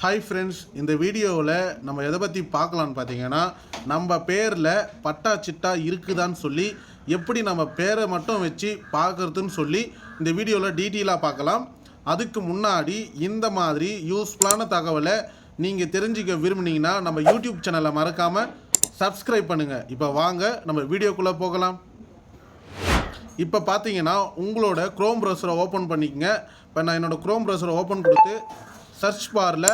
Hi friends, இந்த வீடியோவில் நம்ம எதை பற்றி பார்க்கலான்னு பார்த்தீங்கன்னா, நம்ம பேரில் பட்டா சிட்டா இருக்குதான்னு சொல்லி எப்படி நம்ம பேரை மட்டும் வச்சு பார்க்குறதுன்னு சொல்லி இந்த வீடியோவில் டீட்டெயிலாக பார்க்கலாம். அதுக்கு முன்னாடி இந்த மாதிரி யூஸ்ஃபுல்லான தகவலை நீங்கள் தெரிஞ்சுக்க விரும்புனீங்கன்னா நம்ம யூடியூப் சேனலை மறக்காமல் சப்ஸ்கிரைப் பண்ணுங்கள். இப்போ வாங்க நம்ம வீடியோக்குள்ளே போகலாம். இப்போ பார்த்தீங்கன்னா உங்களோட க்ரோம் ப்ரௌசரை ஓப்பன் பண்ணிக்கங்க. இப்போ நான் என்னோடய க்ரோம் ப்ரௌசரை ஓப்பன் கொடுத்து சர்ச் பாரில்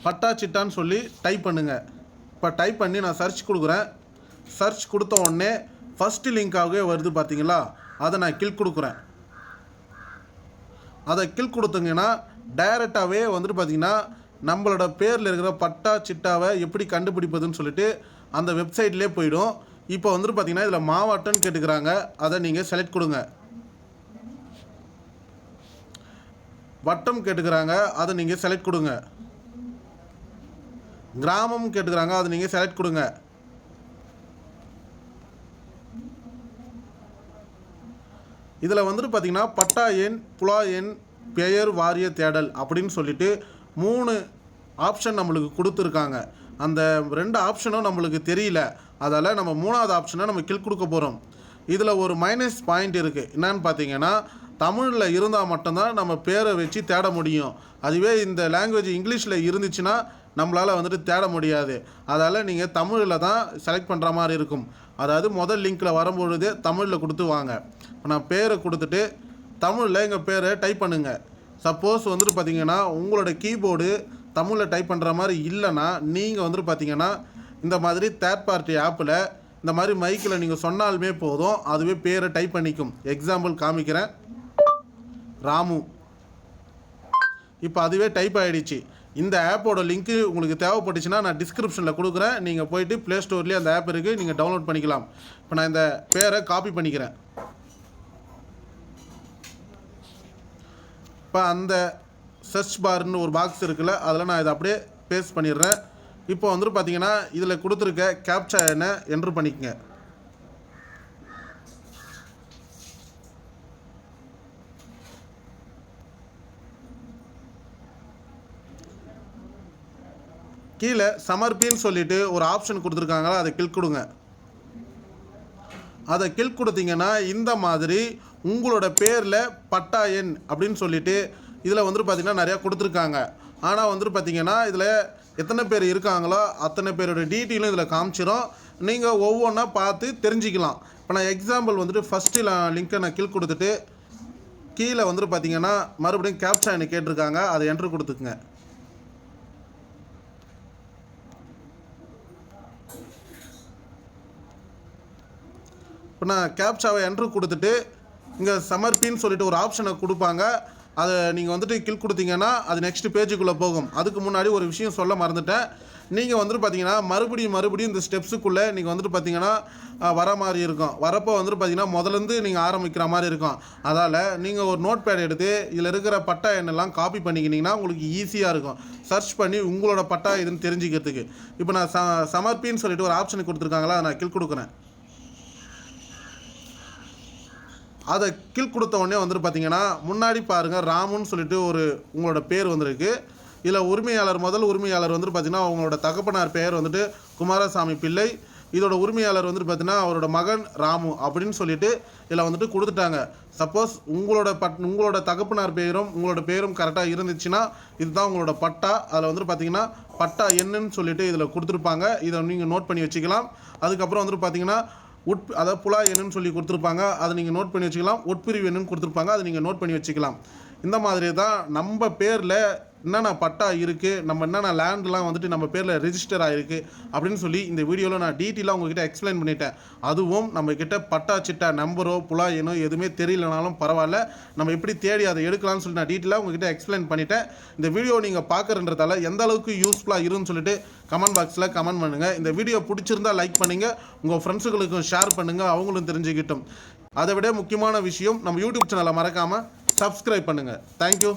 பட்டா சிட்டான்னு சொல்லி டைப் பண்ணுங்கள். இப்போ டைப் பண்ணி நான் சர்ச் கொடுக்குறேன். சர்ச் கொடுத்த உடனே ஃபஸ்ட்டு லிங்காகவே வருது பார்த்தீங்களா, அதை நான் கிளிக் கொடுக்குறேன். அதை கிளிக் கொடுத்தீங்கன்னா டைரெக்டாகவே வந்துட்டு பார்த்தீங்கன்னா நம்மளோட பேரில் இருக்கிற பட்டா சிட்டாவை எப்படி கண்டுபிடிப்பதுன்னு சொல்லிட்டு அந்த வெப்சைட்லேயே போயிடும். இப்போ வந்துட்டு பார்த்தீங்கன்னா இதில் மாவட்டம்னு கேட்டுக்கிறாங்க, அதை நீங்கள் செலக்ட் கொடுங்க. வட்டம் கேட்டுக்கிறாங்க, அதை நீங்கள் செலக்ட் கொடுங்க. கிராமம் கேட்டுக்கிறாங்க, அதை நீங்கள் செலக்ட் கொடுங்க. இதில் வந்துட்டு பார்த்தீங்கன்னா பட்டா எண், புலா எண், பெயர் வாரிய தேடல் அப்படின்னு சொல்லிட்டு 3 ஆப்ஷன் நம்மளுக்கு கொடுத்துருக்காங்க. அந்த 2 ஆப்ஷனும் நம்மளுக்கு தெரியல, அதால் நம்ம 3வது ஆப்ஷனை நம்ம கிளிக் கொடுக்க போகிறோம். இதில் ஒரு மைனஸ் பாயிண்ட் இருக்குது. என்னன்னு பார்த்தீங்கன்னா, தமிழில் இருந்தால் மட்டும்தான் நம்ம பேரை வச்சு தேட முடியும். அதுவே இந்த லாங்குவேஜ் இங்கிலீஷில் இருந்துச்சுன்னா நம்மளால் வந்துட்டு தேட முடியாது. அதால் நீங்கள் தமிழில் தான் செலக்ட் பண்ணுற மாதிரி இருக்கும். அதாவது முதல் லிங்க்கில் வரும்பொழுது தமிழில் கொடுத்து வாங்க. இப்போ நான் பேரை கொடுத்துட்டு தமிழில் எங்கள் பேரை டைப் பண்ணுங்கள். சப்போஸ் வந்துட்டு பார்த்தீங்கன்னா உங்களோட கீபோர்டு தமிழில் டைப் பண்ணுற மாதிரி இல்லைன்னா நீங்கள் வந்துட்டு பார்த்தீங்கன்னா இந்த மாதிரி தேர்ட் பார்ட்டி ஆப்பில் இந்த மாதிரி மைக்கில் நீங்கள் சொன்னாலுமே போதும், அதுவே பேரை டைப் பண்ணிக்கும். எக்ஸாம்பிள் காமிக்கிறேன், ராமு. இப்போ அதுவே டைப் ஆகிடுச்சு. இந்த ஆப்போட லிங்க்கு உங்களுக்கு தேவைப்பட்டுச்சுன்னா நான் டிஸ்கிரிப்ஷனில் கொடுக்குறேன். நீங்கள் போயிட்டு ப்ளே ஸ்டோர்லேயே அந்த ஆப் இருக்குது, நீங்கள் டவுன்லோட் பண்ணிக்கலாம். இப்போ நான் இந்த பேரை காப்பி பண்ணிக்கிறேன். இப்போ அந்த சர்ச் பார்னு ஒரு பாக்ஸ் இருக்குல்ல, அதில் நான் இதை அப்படியே பேஸ்ட் பண்ணிடுறேன். இப்போ வந்துட்டு பார்த்தீங்கன்னா இதில் கொடுத்துருக்க கேப்சா என்ன என்ட்ரு பண்ணிக்கங்க. கீழே சமர்ப்பின்னு சொல்லிட்டு ஒரு ஆப்ஷன் கொடுத்துருக்காங்களா, அதை கிளிக் கொடுங்க. அதை கிளிக் கொடுத்தீங்கன்னா இந்த மாதிரி உங்களோட பேரில் பட்டா எண் அப்படின்னு சொல்லிட்டு இதில் வந்துட்டு பார்த்திங்கன்னா நிறையா கொடுத்துருக்காங்க. ஆனால் வந்துட்டு பார்த்திங்கன்னா இதில் எத்தனை பேர் இருக்காங்களோ அத்தனை பேரோட டீட்டெயிலும் இதில் காமிச்சிடும். நீங்கள் ஒவ்வொன்றா பார்த்து தெரிஞ்சிக்கலாம். இப்போ நான் எக்ஸாம்பிள் வந்துட்டு ஃபஸ்ட்டு லிங்க்கை நான் கிளிக் கொடுத்துட்டு கீழே வந்துட்டு பார்த்திங்கன்னா மறுபடியும் கேப்சா என்ன கேட்டிருக்காங்க, அதை என்ட்ரு கொடுத்துக்குங்க. இப்போ நான் கேப்சாவை என்ட்ரு கொடுத்துட்டு இங்கே சமர்ப்பின்னு சொல்லிட்டு ஒரு ஆப்ஷனை கொடுப்பாங்க. அதை நீங்கள் வந்துட்டு கிளிக் கொடுத்தீங்கன்னா அது நெக்ஸ்ட் பேஜுக்குள்ளே போகும். அதுக்கு முன்னாடி ஒரு விஷயம் சொல்ல மறந்துட்டேன். நீங்கள் வந்துட்டு பார்த்தீங்கன்னா மறுபடியும் இந்த ஸ்டெப்ஸுக்குள்ளே நீங்கள் வந்துட்டு பார்த்தீங்கன்னா வர மாதிரி இருக்கும். வரப்போ வந்துட்டு பார்த்தீங்கன்னா முதலேருந்து நீங்கள் ஆரம்பிக்கிற மாதிரி இருக்கும். அதால் நீங்கள் ஒரு நோட் பேட் எடுத்து இதில் இருக்கிற பட்டா எண்ணெல்லாம் காப்பி பண்ணிக்கிட்டிங்கன்னா உங்களுக்கு ஈஸியாக இருக்கும் சர்ச் பண்ணி உங்களோட பட்டா இதுன்னு தெரிஞ்சுக்கிறதுக்கு. இப்போ நான் சமர்ப்பின்னு சொல்லிட்டு ஒரு ஆப்ஷன் கொடுத்துருக்காங்களா, அதை நான் கிளிக் கொடுக்குறேன். அதை கிளிக் கொடுத்த உடனே வந்துட்டு பார்த்தீங்கன்னா முன்னாடி பாருங்கள் ராமுன்னு சொல்லிட்டு ஒரு உங்களோட பேர் வந்திருக்கு. இதில் உரிமையாளர் முதல் உரிமையாளர் வந்துட்டு பார்த்தீங்கன்னா அவங்களோட தகப்பனார் பெயர் வந்துட்டு குமாரசாமி பிள்ளை. இதோட உரிமையாளர் வந்துட்டு பார்த்தீங்கன்னா அவரோட மகன் ராமு அப்படின்னு சொல்லிட்டு இதில் வந்துட்டு கொடுத்துட்டாங்க. சப்போஸ் உங்களோட தகப்பனார் பெயரும் உங்களோட பேரும் கரெக்டாக இருந்துச்சுன்னா இதுதான் உங்களோட பட்டா. அதில் வந்துட்டு பார்த்தீங்கன்னா பட்டா என்னன்னு சொல்லிட்டு இதில் கொடுத்துருப்பாங்க. இதை நீங்கள் நோட் பண்ணி வச்சுக்கலாம். அதுக்கப்புறம் வந்துட்டு பார்த்தீங்கன்னா அதாவது புலா என்னன்னு சொல்லி கொடுத்துருப்பாங்க, அதை நீங்கள் நோட் பண்ணி வச்சுக்கலாம். உட்பிரிவு என்னன்னு கொடுத்துருப்பாங்க, அதை நீங்கள் நோட் பண்ணி வச்சுக்கலாம். இந்த மாதிரி தான் நம்ம பேரில் என்னென்ன பட்டா இருக்குது, நம்ம என்னென்ன லேண்ட்லாம் வந்துட்டு நம்ம பேரில் ரெஜிஸ்டர் ஆகிருக்கு அப்படின்னு சொல்லி இந்த வீடியோவில் நான் டீட்டெயிலாக உங்ககிட்ட எக்ஸ்பிளைன் பண்ணிட்டேன். அதுவும் நம்மக்கிட்ட பட்டா சிட்டா நம்பரோ புலா எண்ணோ எதுவுமே தெரியலனாலும் பரவாயில்ல, நம்ம எப்படி தேடி அதை எடுக்கலாம்னு சொல்லி நான் டீட்டெயிலாக உங்ககிட்ட எக்ஸ்பிளைன் பண்ணிட்டேன். இந்த வீடியோ நீங்கள் பார்க்குறன்றதால எந்த அளவுக்கு யூஸ்ஃபுல்லாக இருன்னு சொல்லிட்டு கமெண்ட் பாக்ஸில் கமெண்ட் பண்ணுங்கள். இந்த வீடியோ பிடிச்சிருந்தால் லைக் பண்ணுங்கள், உங்கள் ஃப்ரெண்ட்ஸுகளுக்கும் ஷேர் பண்ணுங்கள், அவங்களும் தெரிஞ்சுக்கிட்டும். அதை விட முக்கியமான விஷயம், நம்ம யூடியூப் சேனலை மறக்காமல் சப்ஸ்கிரைப் பண்ணுங்கள். தேங்க்யூ.